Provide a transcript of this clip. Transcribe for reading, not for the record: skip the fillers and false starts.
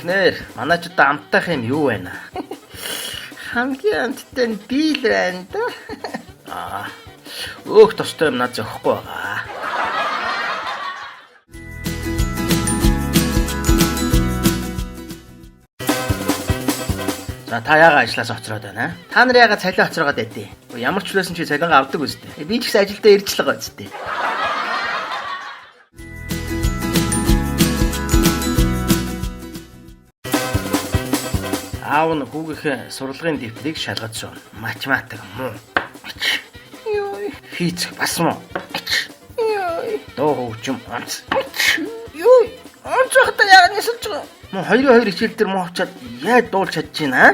Инженер, манай ч одоо амттай юм юу байна? Хамгийн амттай нь би л байна да. Өөх тостой юм над зөхгүй байгаа. За та яага ажлаас оцроод байна? Та нар яага цалин оцроогоод байдیں۔ Ямар ч хүлээсэн чи цалингаа авдаг үстэй. Би ч гэсэн ажилдаа ирж л байгаа үстэй. Аав нь хүүгийнхээ сурлагын дэвтрийг шалгаж суун. Математик муу. Йой. Физик бас муу. Йой. Доо хөгжим онц. Йой. Онцохтой яагаад нисэж байгаа? Мөн 2-2 хичээл дээр муу авчаад яаж дуулж чадж байна аа?